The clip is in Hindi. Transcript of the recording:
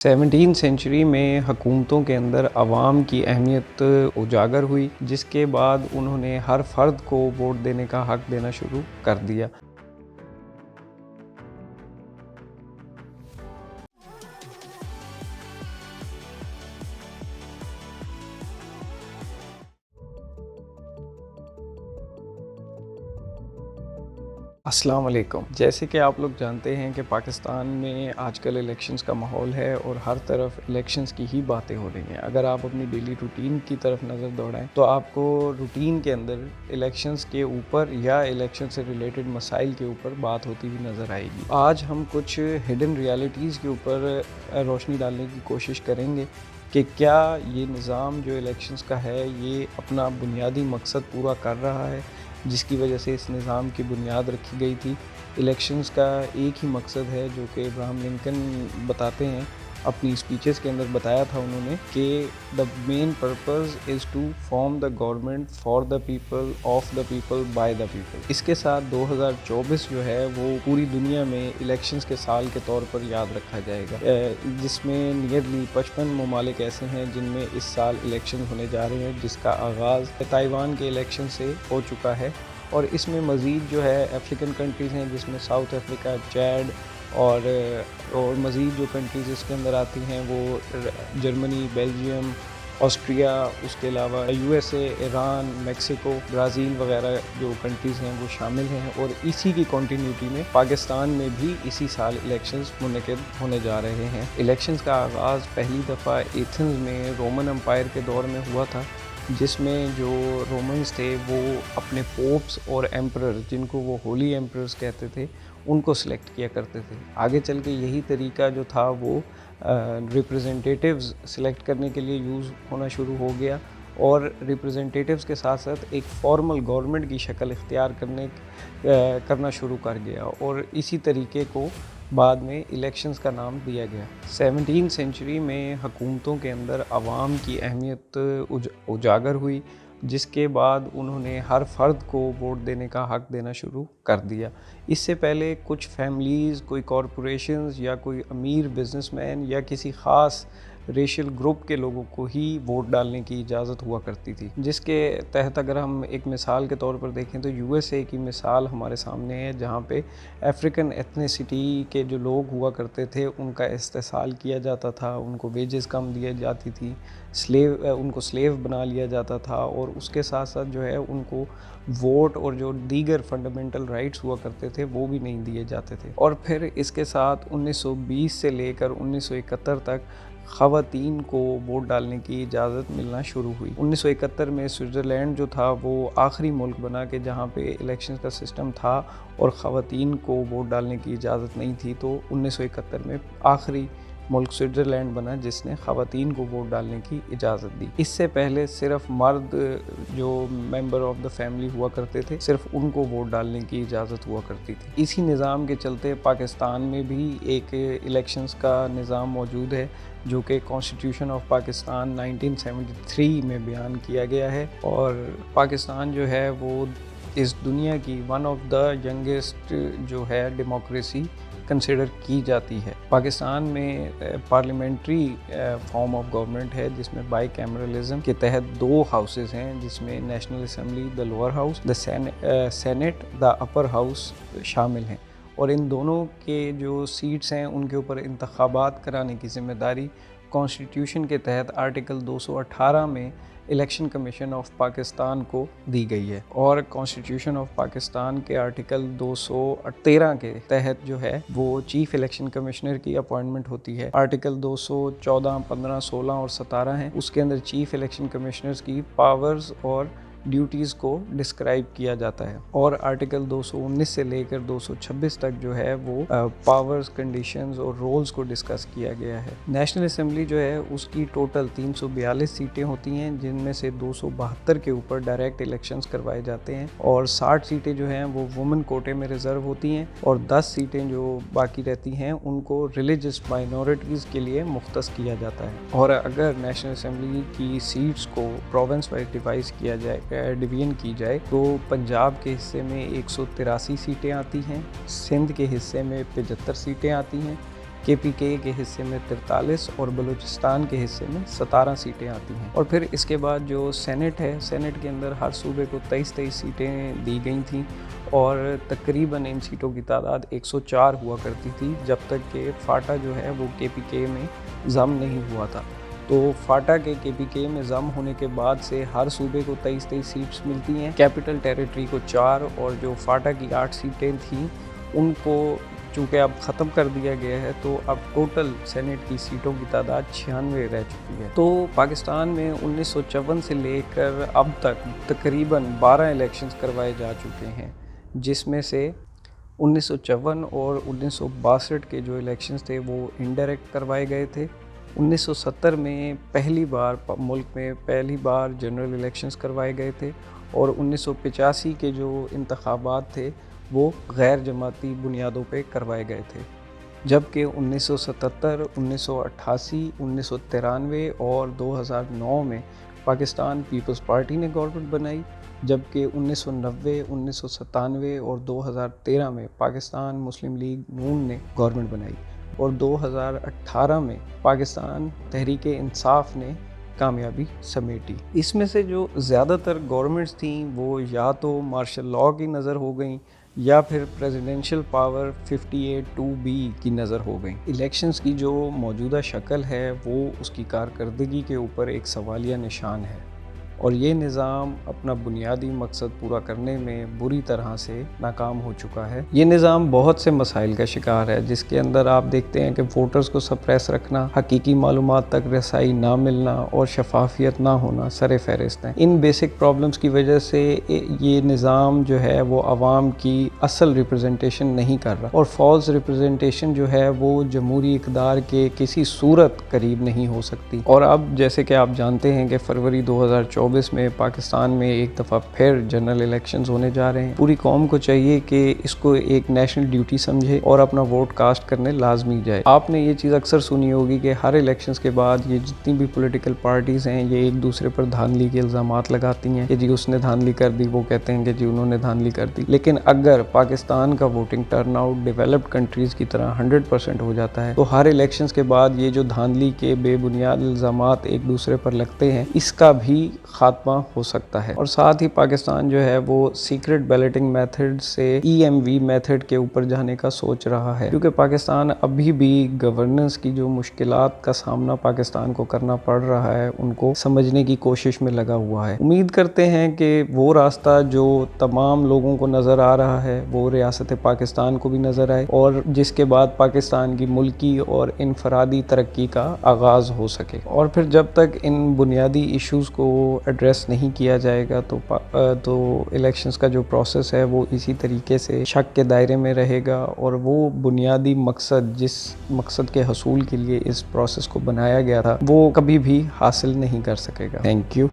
17वीं सेंचुरी में हुकूमतों के अंदर अवाम की अहमियत उजागर हुई, जिसके बाद उन्होंने हर फर्द को वोट देने का हक देना शुरू कर दिया। अस्सलाम वालेकुम। जैसे कि आप लोग जानते हैं कि पाकिस्तान में आजकल इलेक्शंस का माहौल है और हर तरफ इलेक्शंस की ही बातें हो रही हैं। अगर आप अपनी डेली रूटीन की तरफ नज़र दौड़ाएं तो आपको रूटीन के अंदर इलेक्शंस के ऊपर या इलेक्शन से रिलेटेड मसाइल के ऊपर बात होती हुई नज़र आएगी। आज हम कुछ हिडन रियलिटीज़ के ऊपर रोशनी डालने की कोशिश करेंगे कि क्या ये निज़ाम जो इलेक्शंस का है ये अपना बुनियादी मकसद पूरा कर रहा है, जिसकी वजह से इस निज़ाम की बुनियाद रखी गई थी। इलेक्शंस का एक ही मकसद है जो कि अब्राहम लिंकन बताते हैं, अपनी स्पीचेस के अंदर बताया था उन्होंने कि the main purpose is to form the government for the people, of the people, by the people. इसके साथ 2024 जो है वो पूरी दुनिया में इलेक्शंस के साल के तौर पर याद रखा जाएगा, जिसमें नियरली 55 ममालिक ऐसे हैं जिनमें इस साल इलेक्शन होने जा रहे हैं, जिसका आगाज़ ताइवान के इलेक्शन से हो चुका है। और इसमें मज़ीद जो है अफ्रीकन कंट्रीज़ हैं, जिसमें साउथ अफ्रीका, चैड और मज़ीद जो कंट्रीज़ इसके अंदर आती हैं वो जर्मनी, बेल्जियम, ऑस्ट्रिया, उसके अलावा USA, ईरान, मेक्सिको, ब्राज़ील वगैरह जो कंट्रीज़ हैं वो शामिल हैं। और इसी की कंटिन्यूटी में पाकिस्तान में भी इसी साल इलेक्शंस मुनक़िद होने जा रहे हैं। इलेक्शंस का आगाज़ पहली दफ़ा एथेंस में रोमन एम्पायर के दौर में हुआ था, जिसमें जो रोमन्स थे वो अपने पोप्स और एम्परर, जिनको वो होली एम्परर्स कहते थे, उनको सिलेक्ट किया करते थे। आगे चल के यही तरीका जो था वो रिप्रेजेंटेटिव्स सिलेक्ट करने के लिए यूज़ होना शुरू हो गया और रिप्रेजेंटेटिव्स के साथ साथ एक फॉर्मल गवर्नमेंट की शक्ल इख्तियार करना शुरू कर गया और इसी तरीके को बाद में इलेक्शंस का नाम दिया गया। 17वीं सेंचुरी में हुकूमतों के अंदर अवाम की अहमियत उजागर हुई, जिसके बाद उन्होंने हर फर्द को वोट देने का हक देना शुरू कर दिया। इससे पहले कुछ फैमिलीज़, कोई कॉरपोरेशंस या कोई अमीर बिजनेसमैन या किसी ख़ास रेशियल ग्रुप के लोगों को ही वोट डालने की इजाज़त हुआ करती थी, जिसके तहत अगर हम एक मिसाल के तौर पर देखें तो USA की मिसाल हमारे सामने है, जहाँ पे अफ्रीकन एथनिसिटी के जो लोग हुआ करते थे उनका इस्तेसाल किया जाता था, उनको वेजेस कम दी जाती थी, उनको स्लेव बना लिया जाता था और उसके साथ साथ जो है उनको वोट और जो दीगर फंडामेंटल राइट्स हुआ करते थे वो भी नहीं दिए जाते थे। और फिर इसके साथ 1920 से लेकर 1971 तक ख़वातीन को वोट डालने की इजाज़त मिलना शुरू हुई। 1971 में स्विट्ज़रलैंड जो था वो आखिरी मुल्क बना कि जहाँ पे इलेक्शन का सिस्टम था और ख़वातीन को वोट डालने की इजाज़त नहीं थी, तो 1971 में आखिरी मुल्क स्विट्ज़रलैंड बना जिसने ख़वातीन को वोट डालने की इजाज़त दी। इससे पहले सिर्फ मर्द जो मेंबर ऑफ़ द फैमिली हुआ करते थे, सिर्फ उनको वोट डालने की इजाज़त हुआ करती थी। इसी निज़ाम के चलते पाकिस्तान में भी एक इलेक्शंस का निज़ाम मौजूद है जो कि कॉन्स्टिट्यूशन ऑफ पाकिस्तान 1973 में बयान किया गया है। और पाकिस्तान जो है वो इस दुनिया की वन ऑफ द यंगेस्ट जो है डेमोक्रेसी कंसिडर की जाती है। पाकिस्तान में पार्लियामेंट्री फॉर्म ऑफ गवर्नमेंट है, जिसमें बाईकैमरलिज्म के तहत 2 हाउसेस हैं, जिसमें national assembly the lower house, the senate the upper house शामिल हैं। और इन दोनों के जो सीट्स हैं उनके ऊपर इंतखाबात कराने की ज़िम्मेदारी कॉन्स्टिट्यूशन के तहत आर्टिकल 218 में इलेक्शन कमीशन ऑफ पाकिस्तान को दी गई है। और कॉन्स्टिट्यूशन ऑफ पाकिस्तान के आर्टिकल 213 के तहत जो है वो चीफ इलेक्शन कमिश्नर की अपॉइंटमेंट होती है। आर्टिकल 214, 15, 16 और 17 हैं, उसके अंदर चीफ इलेक्शन कमिश्नर्स की पावर्स और ड्यूटीज़ को डिस्क्राइब किया जाता है। और आर्टिकल 219 से लेकर 226 तक जो है वो पावर्स, कंडीशंस और रोल्स को डिस्कस किया गया है। नेशनल असम्बली जो है उसकी टोटल 342 सीटें होती हैं, जिनमें से 272 के ऊपर डायरेक्ट इलेक्शंस करवाए जाते हैं और 60 सीटें जो हैं वो वुमेन कोटे में रिजर्व होती हैं और 10 सीटें जो बाकी रहती हैं उनको रिलीजियस माइनॉरिटीज़ के लिए मुख्तस किया जाता है। और अगर नेशनल असम्बली की सीट्स को प्रोविंस वाइज डिवीजन की जाए तो पंजाब के हिस्से में 183 सीटें आती हैं, सिंध के हिस्से में 75 सीटें आती हैं, KPK के हिस्से में 43 और बलूचिस्तान के हिस्से में 17 सीटें आती हैं। और फिर इसके बाद जो सेनेट है, सेनेट के अंदर हर सूबे को 23 सीटें दी गई थी और तकरीबन इन सीटों की तादाद 104 हुआ करती थी, जब तक कि फाटा जो है वो KPK में ज़म नहीं हुआ था। तो फाटा के KPK में ज़म होने के बाद से हर सूबे को 23 सीट्स मिलती हैं, कैपिटल टेरिटरी को 4, और जो फाटा की 8 सीटें थीं उनको चूँकि अब ख़त्म कर दिया गया है, तो अब टोटल सेनेट की सीटों की तादाद 96 रह चुकी है। तो पाकिस्तान में 1954 से लेकर अब तक तकरीबन 12 इलेक्शंस करवाए जा चुके हैं, जिसमें से 1954 और 1962 के जो इलेक्शंस थे वो इनडायरेक्ट करवाए गए थे। 1970 में पहली बार मुल्क में पहली बार जनरल इलेक्शंस करवाए गए थे, और 1985 के जो इंतखाबात थे वो गैर जमाती बुनियादों पे करवाए गए थे। जबकि 1977, 1988, 1993 और 2009 में पाकिस्तान पीपल्स पार्टी ने गवर्नमेंट बनाई, जबकि 1990, 1997 और 2013 में पाकिस्तान मुस्लिम लीग नून ने गवर्नमेंट बनाई, और 2018 में पाकिस्तान तहरीक इंसाफ ने कामयाबी समेटी। इसमें से जो ज़्यादातर गवर्नमेंट्स थी वो या तो मार्शल लॉ की नज़र हो गई या फिर प्रेसिडेंशियल पावर 58(2)(b की नज़र हो गई। इलेक्शंस की जो मौजूदा शक्ल है वो उसकी कारकर्दगी के ऊपर एक सवालिया निशान है, और ये निज़ाम अपना बुनियादी मकसद पूरा करने में बुरी तरह से नाकाम हो चुका है। ये निज़ाम बहुत से मसाइल का शिकार है, जिसके अंदर आप देखते हैं कि वोटर्स को सप्रेस रखना, हकीकी मालूमात तक रसाई ना मिलना और शफाफियत ना होना सर फहरिस्त हैं। इन बेसिक प्रॉब्लम्स की वजह से ये निज़ाम जो है वो आवाम की असल रिप्रेजेंटेशन नहीं कर रहा, और फॉल्स रिप्रेजेंटेशन जो है वो जमहूरी इक़्तिदार के किसी सूरत करीब नहीं हो सकती। और अब जैसे कि आप जानते हैं कि फरवरी 2024 में पाकिस्तान में एक दफ़ा फिर जनरल इलेक्शंस होने जा रहे हैं। पूरी कौम को चाहिए कि इसको एक नेशनल ड्यूटी समझे और अपना वोट कास्ट करने लाजमी जाए। आपने ये चीज़ अक्सर सुनी होगी कि हर इलेक्शंस के बाद ये जितनी भी पॉलिटिकल पार्टीज़ हैं ये एक दूसरे पर धांधली के इल्ज़ामात लगाती हैं कि जी उसने धांधली कर दी, वो कहते हैं कि जी उन्होंने धांधली कर दी। लेकिन अगर पाकिस्तान का वोटिंग टर्नआउट डेवलप्ड कंट्रीज़ की तरह 100% हो जाता है, तो हर इलेक्शंस के बाद ये जो धांधली के बेबुनियाद इल्ज़ामात एक दूसरे पर लगते हैं, इसका भी खात्मा हो सकता है। और साथ ही पाकिस्तान जो है वो सीक्रेट बैलेटिंग मेथड से EMV मेथड के ऊपर जाने का सोच रहा है, क्योंकि पाकिस्तान अभी भी गवर्नेंस की जो मुश्किलात का सामना पाकिस्तान को करना पड़ रहा है उनको समझने की कोशिश में लगा हुआ है। उम्मीद करते हैं कि वो रास्ता जो तमाम लोगों को नज़र आ रहा है वो रियासत पाकिस्तान को भी नज़र आए, और जिसके बाद पाकिस्तान की मुल्की और इनफरादी तरक्की का आगाज़ हो सके। और फिर जब तक इन बुनियादी इश्यूज़ को एड्रेस नहीं किया जाएगा तो इलेक्शंस का जो प्रोसेस है वो इसी तरीके से शक के दायरे में रहेगा, और वो बुनियादी मकसद जिस मकसद के हसूल के लिए इस प्रोसेस को बनाया गया था वो कभी भी हासिल नहीं कर सकेगा। Thank you.